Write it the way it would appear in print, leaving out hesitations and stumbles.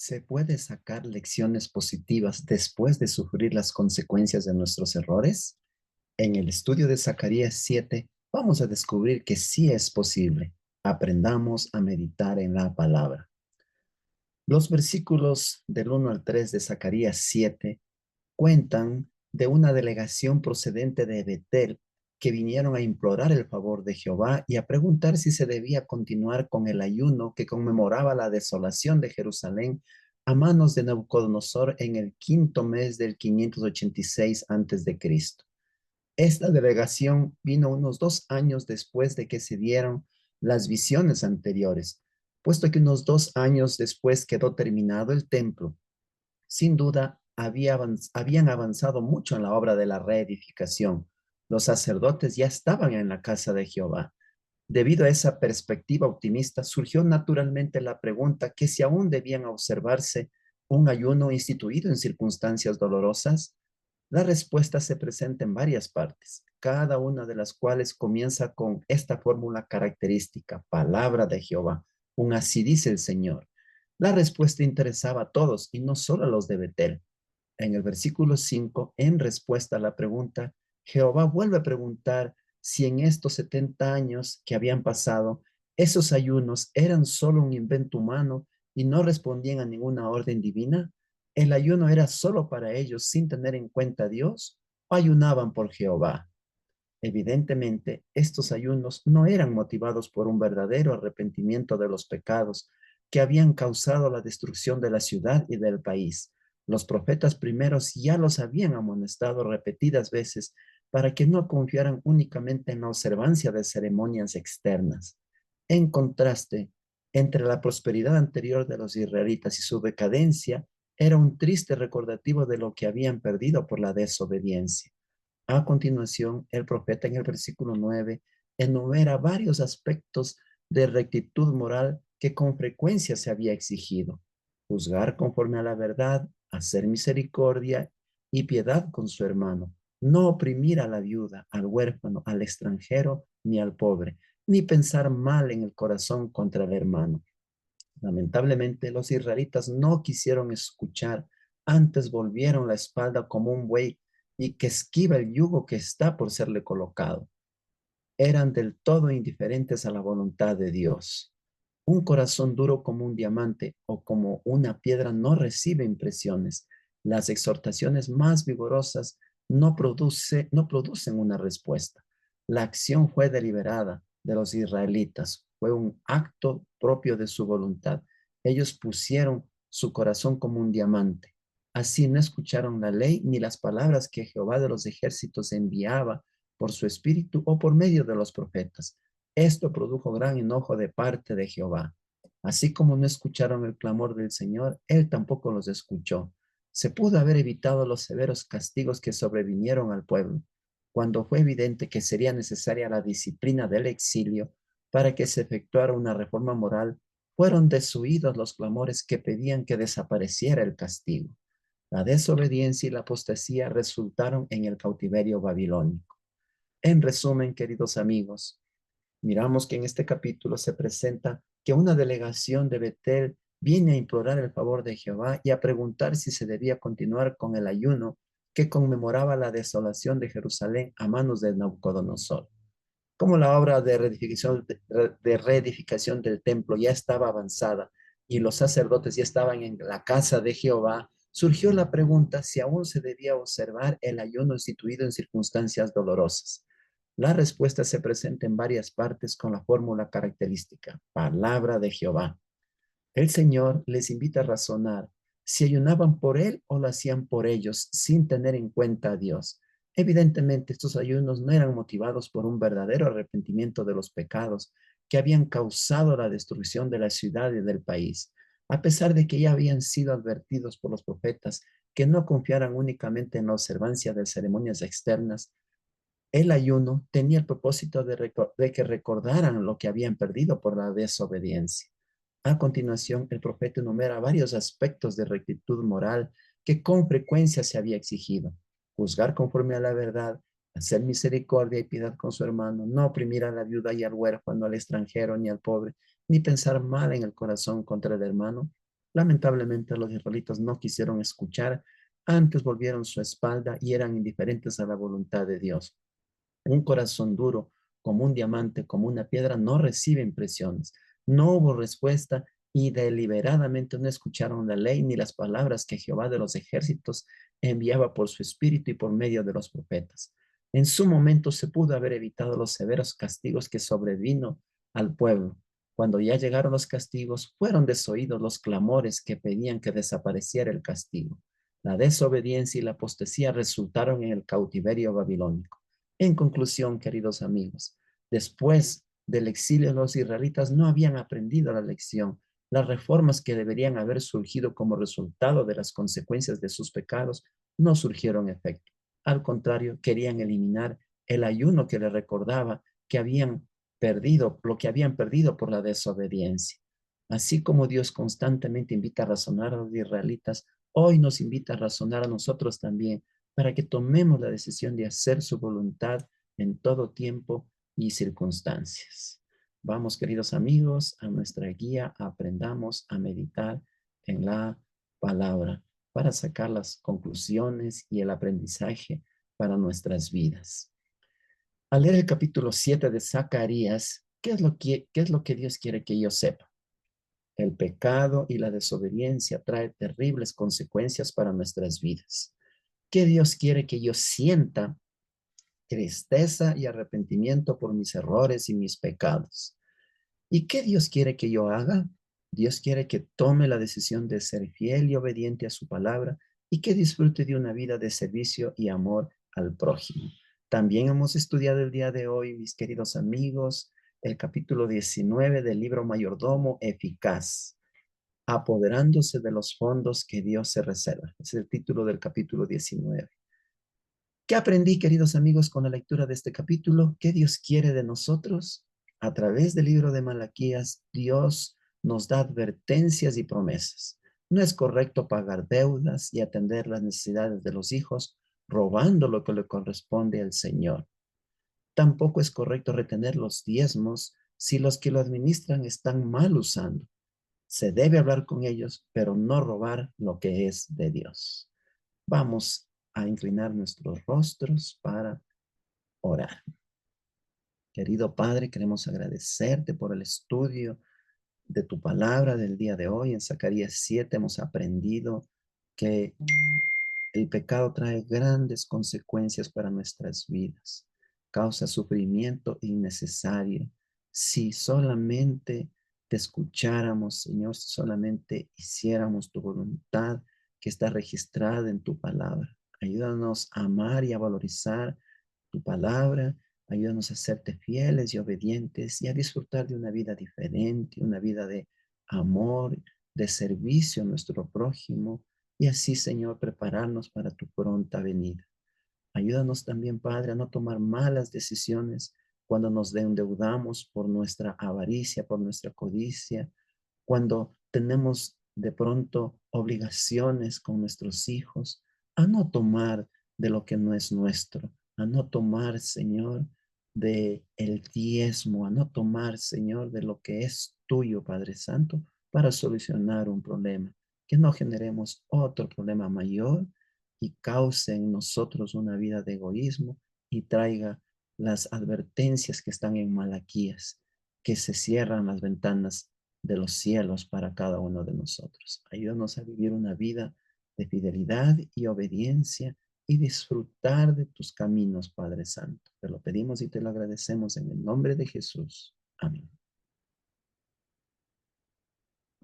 ¿Se puede sacar lecciones positivas después de sufrir las consecuencias de nuestros errores? En el estudio de Zacarías 7, vamos a descubrir que sí es posible. Aprendamos a meditar en la palabra. Los versículos del 1 al 3 de Zacarías 7 cuentan de una delegación procedente de Betel que vinieron a implorar el favor de Jehová y a preguntar si se debía continuar con el ayuno que conmemoraba la desolación de Jerusalén a manos de Nabucodonosor en el quinto mes del 586 antes de Cristo. Esta delegación vino unos 2 años después de que se dieron las visiones anteriores, puesto que unos 2 años después quedó terminado el templo. Sin duda, habían avanzado mucho en la obra de la reedificación. Los sacerdotes ya estaban en la casa de Jehová. Debido a esa perspectiva optimista, surgió naturalmente la pregunta que si aún debían observarse un ayuno instituido en circunstancias dolorosas. La respuesta se presenta en varias partes, cada una de las cuales comienza con esta fórmula característica: palabra de Jehová, un así dice el Señor. La respuesta interesaba a todos y no solo a los de Betel. En el versículo 5, en respuesta a la pregunta, Jehová vuelve a preguntar si en estos 70 años que habían pasado, esos ayunos eran solo un invento humano y no respondían a ninguna orden divina. ¿El ayuno era solo para ellos sin tener en cuenta a Dios o ayunaban por Jehová? Evidentemente, estos ayunos no eran motivados por un verdadero arrepentimiento de los pecados que habían causado la destrucción de la ciudad y del país. Los profetas primeros ya los habían amonestado repetidas veces para que no confiaran únicamente en la observancia de ceremonias externas. En contraste, entre la prosperidad anterior de los israelitas y su decadencia, era un triste recordativo de lo que habían perdido por la desobediencia. A continuación, el profeta en el versículo 9 enumera varios aspectos de rectitud moral que con frecuencia se había exigido: juzgar conforme a la verdad, hacer misericordia y piedad con su hermano, no oprimir a la viuda, al huérfano, al extranjero ni al pobre, ni pensar mal en el corazón contra el hermano. Lamentablemente, los israelitas no quisieron escuchar, antes volvieron la espalda como un buey y que esquiva el yugo que está por serle colocado. Eran del todo indiferentes a la voluntad de Dios. Un corazón duro como un diamante o como una piedra no recibe impresiones. Las exhortaciones más vigorosas no producen una respuesta. La acción fue deliberada de los israelitas, fue un acto propio de su voluntad. Ellos pusieron su corazón como un diamante. Así no escucharon la ley ni las palabras que Jehová de los ejércitos enviaba por su espíritu o por medio de los profetas. Esto produjo gran enojo de parte de Jehová. Así como no escucharon el clamor del Señor, él tampoco los escuchó. Se pudo haber evitado los severos castigos que sobrevinieron al pueblo, cuando fue evidente que sería necesaria la disciplina del exilio para que se efectuara una reforma moral. Fueron desoídos los clamores que pedían que desapareciera el castigo. La desobediencia y la apostasía resultaron en el cautiverio babilónico. En resumen, queridos amigos, miramos que en este capítulo se presenta que una delegación de Betel viene a implorar el favor de Jehová y a preguntar si se debía continuar con el ayuno que conmemoraba la desolación de Jerusalén a manos de Nabucodonosor. Como la obra de reedificación del templo ya estaba avanzada y los sacerdotes ya estaban en la casa de Jehová, surgió la pregunta si aún se debía observar el ayuno instituido en circunstancias dolorosas. La respuesta se presenta en varias partes con la fórmula característica: palabra de Jehová. El Señor les invita a razonar si ayunaban por Él o lo hacían por ellos sin tener en cuenta a Dios. Evidentemente, estos ayunos no eran motivados por un verdadero arrepentimiento de los pecados que habían causado la destrucción de la ciudad y del país, a pesar de que ya habían sido advertidos por los profetas que no confiaran únicamente en la observancia de ceremonias externas. El ayuno tenía el propósito de que recordaran lo que habían perdido por la desobediencia. A continuación, el profeta enumera varios aspectos de rectitud moral que con frecuencia se había exigido: juzgar conforme a la verdad, hacer misericordia y piedad con su hermano, no oprimir a la viuda y al huérfano, al extranjero ni al pobre, ni pensar mal en el corazón contra el hermano. Lamentablemente los israelitas no quisieron escuchar, antes volvieron su espalda y eran indiferentes a la voluntad de Dios. Un corazón duro, como un diamante, como una piedra, no recibe impresiones. No hubo respuesta y deliberadamente no escucharon la ley ni las palabras que Jehová de los ejércitos enviaba por su espíritu y por medio de los profetas. En su momento se pudo haber evitado los severos castigos que sobrevino al pueblo. Cuando ya llegaron los castigos, fueron desoídos los clamores que pedían que desapareciera el castigo. La desobediencia y la apostasía resultaron en el cautiverio babilónico. En conclusión, queridos amigos, después del exilio, los israelitas no habían aprendido la lección. Las reformas que deberían haber surgido como resultado de las consecuencias de sus pecados no surgieron efecto. Al contrario, querían eliminar el ayuno que les recordaba que habían perdido, lo que habían perdido por la desobediencia. Así como Dios constantemente invita a razonar a los israelitas, hoy nos invita a razonar a nosotros también para que tomemos la decisión de hacer su voluntad en todo tiempo y circunstancias. Vamos, queridos amigos, a nuestra guía, aprendamos a meditar en la palabra para sacar las conclusiones y el aprendizaje para nuestras vidas. Al leer el capítulo 7 de Zacarías, qué es lo que Dios quiere que yo sepa? El pecado y la desobediencia trae terribles consecuencias para nuestras vidas. ¿Qué Dios quiere que yo sienta? Tristeza y arrepentimiento por mis errores y mis pecados. ¿Y qué Dios quiere que yo haga? Dios quiere que tome la decisión de ser fiel y obediente a su palabra y que disfrute de una vida de servicio y amor al prójimo. También hemos estudiado el día de hoy, mis queridos amigos, el capítulo 19 del libro Mayordomo Eficaz, apoderándose de los fondos que Dios se reserva. Es el título del capítulo 19. ¿Qué aprendí, queridos amigos, con la lectura de este capítulo? ¿Qué Dios quiere de nosotros? A través del libro de Malaquías, Dios nos da advertencias y promesas. No es correcto pagar deudas y atender las necesidades de los hijos robando lo que le corresponde al Señor. Tampoco es correcto retener los diezmos si los que lo administran están mal usando. Se debe hablar con ellos, pero no robar lo que es de Dios. Vamos a inclinar nuestros rostros para orar. Querido Padre, queremos agradecerte por el estudio de tu palabra del día de hoy. En Zacarías 7 hemos aprendido que el pecado trae grandes consecuencias para nuestras vidas, causa sufrimiento innecesario. Si solamente te escucháramos, Señor, si solamente hiciéramos tu voluntad que está registrada en tu palabra. Ayúdanos a amar y a valorizar tu palabra. Ayúdanos a serte fieles y obedientes y a disfrutar de una vida diferente, una vida de amor, de servicio a nuestro prójimo y así, Señor, prepararnos para tu pronta venida. Ayúdanos también, Padre, a no tomar malas decisiones cuando nos endeudamos por nuestra avaricia, por nuestra codicia, cuando tenemos de pronto obligaciones con nuestros hijos, a no tomar de lo que no es nuestro, a no tomar, Señor, de el diezmo, a no tomar, Señor, de lo que es tuyo, Padre Santo, para solucionar un problema, que no generemos otro problema mayor y cause en nosotros una vida de egoísmo y traiga las advertencias que están en Malaquías, que se cierran las ventanas de los cielos para cada uno de nosotros. Ayúdanos a vivir una vida de fidelidad y obediencia y disfrutar de tus caminos, Padre Santo. Te lo pedimos y te lo agradecemos en el nombre de Jesús. Amén.